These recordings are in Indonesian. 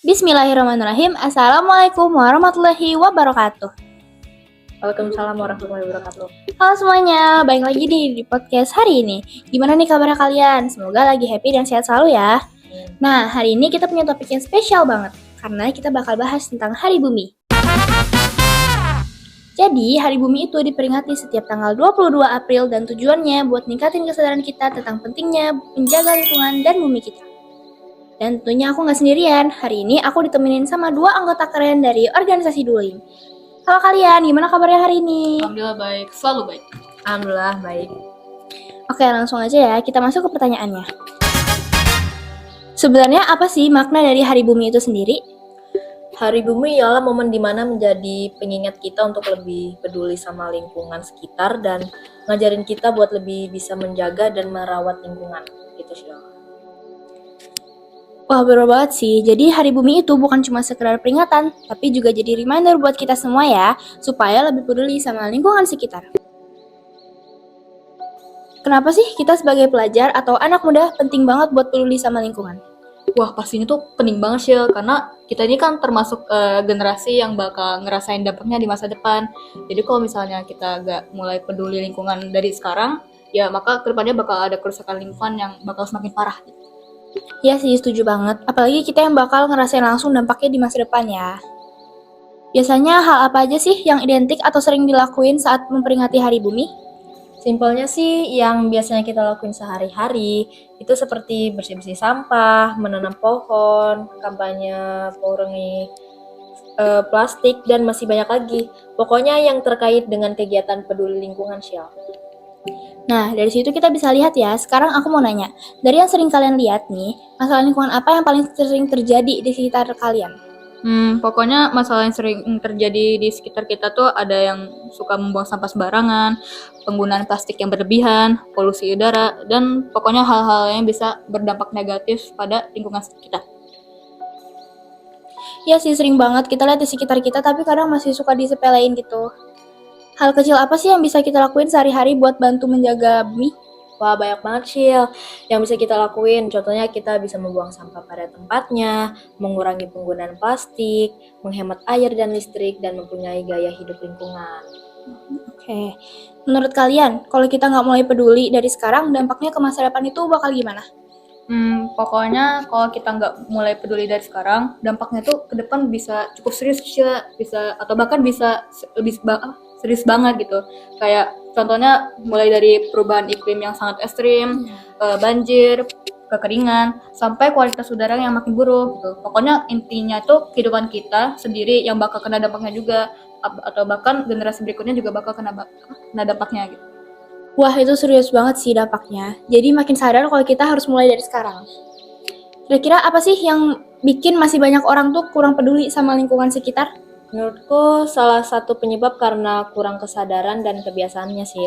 Bismillahirrahmanirrahim. Assalamualaikum warahmatullahi wabarakatuh. Waalaikumsalam warahmatullahi wabarakatuh. Halo semuanya, balik lagi di podcast hari ini. Gimana nih kabarnya kalian? Semoga lagi happy dan sehat selalu ya. Nah, hari ini kita punya topik yang spesial banget, karena kita bakal bahas tentang Hari Bumi. Jadi, Hari Bumi itu diperingati setiap tanggal 22 April dan tujuannya buat ningkatin kesadaran kita tentang pentingnya menjaga lingkungan dan bumi kita. Dan tentunya aku nggak sendirian, hari ini aku ditemenin sama dua anggota keren dari organisasi Duling. Halo kalian, gimana kabarnya hari ini? Alhamdulillah baik, selalu baik. Alhamdulillah baik. Oke, langsung aja ya, kita masuk ke pertanyaannya. Sebenarnya apa sih makna dari Hari Bumi itu sendiri? Hari Bumi ialah momen dimana menjadi pengingat kita untuk lebih peduli sama lingkungan sekitar dan ngajarin kita buat lebih bisa menjaga dan merawat lingkungan. Gitu sih. Wah, bener banget sih. Jadi Hari Bumi itu bukan cuma sekedar peringatan, tapi juga jadi reminder buat kita semua ya, supaya lebih peduli sama lingkungan sekitar. Kenapa sih kita sebagai pelajar atau anak muda penting banget buat peduli sama lingkungan? Wah, pastinya tuh penting banget sih, karena kita ini kan termasuk generasi yang bakal ngerasain dampaknya di masa depan. Jadi kalau misalnya kita gak mulai peduli lingkungan dari sekarang, ya maka kedepannya bakal ada kerusakan lingkungan yang bakal semakin parah. Ya sih, setuju banget. Apalagi kita yang bakal ngerasain langsung dampaknya di masa depan ya. Biasanya hal apa aja sih yang identik atau sering dilakuin saat memperingati Hari Bumi? Simpelnya sih yang biasanya kita lakuin sehari-hari itu seperti bersih-bersih sampah, menanam pohon, kampanye kurangi plastik, dan masih banyak lagi. Pokoknya yang terkait dengan kegiatan peduli lingkungan, Syal. Nah, dari situ kita bisa lihat ya. Sekarang aku mau nanya, dari yang sering kalian lihat nih, masalah lingkungan apa yang paling sering terjadi di sekitar kalian? Pokoknya masalah yang sering terjadi di sekitar kita tuh ada yang suka membuang sampah sembarangan, penggunaan plastik yang berlebihan, polusi udara, dan pokoknya hal-hal yang bisa berdampak negatif pada lingkungan kita. Ya sih, sering banget kita lihat di sekitar kita, tapi kadang masih suka disepelein gitu. Hal kecil apa sih yang bisa kita lakuin sehari-hari buat bantu menjaga bumi? Wah, banyak banget Syil yang bisa kita lakuin. Contohnya kita bisa membuang sampah pada tempatnya, mengurangi penggunaan plastik, menghemat air dan listrik, dan mempunyai gaya hidup lingkungan. Oke, menurut kalian, kalau kita nggak mulai peduli dari sekarang, dampaknya ke masa depan itu bakal gimana? Pokoknya kalau kita nggak mulai peduli dari sekarang, dampaknya tuh ke depan bisa cukup serius Syil, bisa atau bahkan bisa lebih serius banget gitu. Kayak contohnya mulai dari perubahan iklim yang sangat ekstrim, banjir, kekeringan, sampai kualitas udara yang makin buruk gitu. Pokoknya intinya tuh kehidupan kita sendiri yang bakal kena dampaknya juga, atau bahkan generasi berikutnya juga bakal kena dampaknya gitu. Wah, itu serius banget sih dampaknya. Jadi makin sadar kalau kita harus mulai dari sekarang. Kira-kira apa sih yang bikin masih banyak orang tuh kurang peduli sama lingkungan sekitar? Menurutku salah satu penyebab karena kurang kesadaran dan kebiasaannya sih.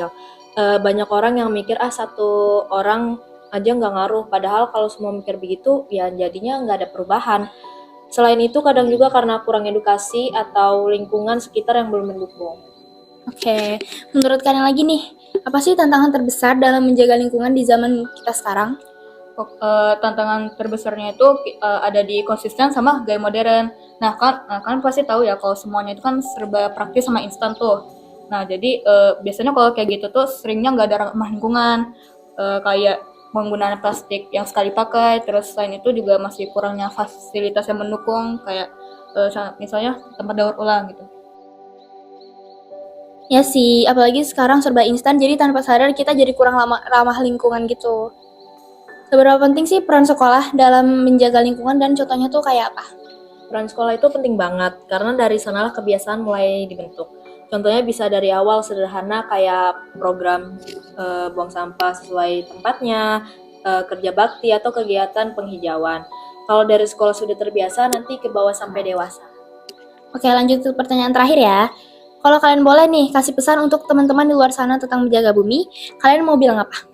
Banyak orang yang mikir satu orang aja nggak ngaruh, padahal kalau semua mikir begitu ya jadinya nggak ada perubahan. Selain itu kadang juga karena kurang edukasi atau lingkungan sekitar yang belum mendukung. Oke, menurut kalian lagi nih, apa sih tantangan terbesar dalam menjaga lingkungan di zaman kita sekarang? Tantangan terbesarnya itu ada di konsisten sama gaya modern. Nah kan pasti tahu ya kalau semuanya itu kan serba praktis sama instan tuh. Nah jadi biasanya kalau kayak gitu tuh seringnya nggak ada ramah lingkungan, kayak penggunaan plastik yang sekali pakai. Terus selain itu juga masih kurangnya fasilitas yang mendukung, kayak misalnya tempat daur ulang gitu. Ya sih, apalagi sekarang serba instan, jadi tanpa sadar kita jadi kurang ramah lingkungan gitu. Seberapa penting sih peran sekolah dalam menjaga lingkungan dan contohnya tuh kayak apa? Peran sekolah itu penting banget, karena dari sanalah kebiasaan mulai dibentuk. Contohnya bisa dari awal sederhana kayak program buang sampah sesuai tempatnya, kerja bakti, atau kegiatan penghijauan. Kalau dari sekolah sudah terbiasa, nanti ke bawah sampai dewasa. Oke, lanjut ke pertanyaan terakhir ya. Kalau kalian boleh nih kasih pesan untuk teman-teman di luar sana tentang menjaga bumi, kalian mau bilang apa?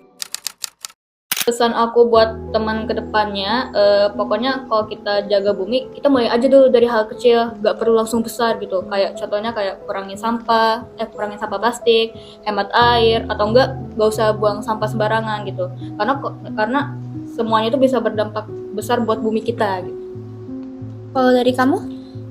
Pesan aku buat teman kedepannya, pokoknya kalau kita jaga bumi, kita mulai aja dulu dari hal kecil, gak perlu langsung besar gitu. Kayak contohnya kayak kurangin sampah plastik, hemat air, atau gak usah buang sampah sembarangan gitu. Karena semuanya itu bisa berdampak besar buat bumi kita gitu. Kalau dari kamu?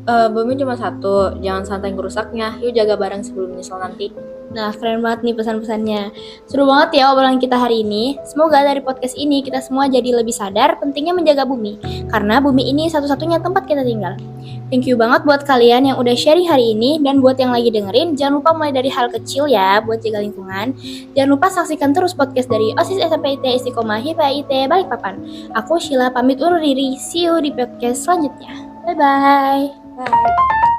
Bumi cuma satu, jangan santai ngerusaknya. Yuk jaga bareng sebelum nyesel nanti. Nah, keren banget nih pesan-pesannya. Seru banget ya obrolan kita hari ini. Semoga dari podcast ini kita semua jadi lebih sadar pentingnya menjaga bumi. Karena bumi ini satu-satunya tempat kita tinggal. Thank you banget buat kalian yang udah sharing hari ini. Dan buat yang lagi dengerin, jangan lupa mulai dari hal kecil ya buat jaga lingkungan. Jangan lupa saksikan terus podcast dari OSIS SMP IT Istiqomah HIPA IT Balikpapan. Aku Sheila pamit undur diri. See you di podcast selanjutnya. Bye-bye. Bye.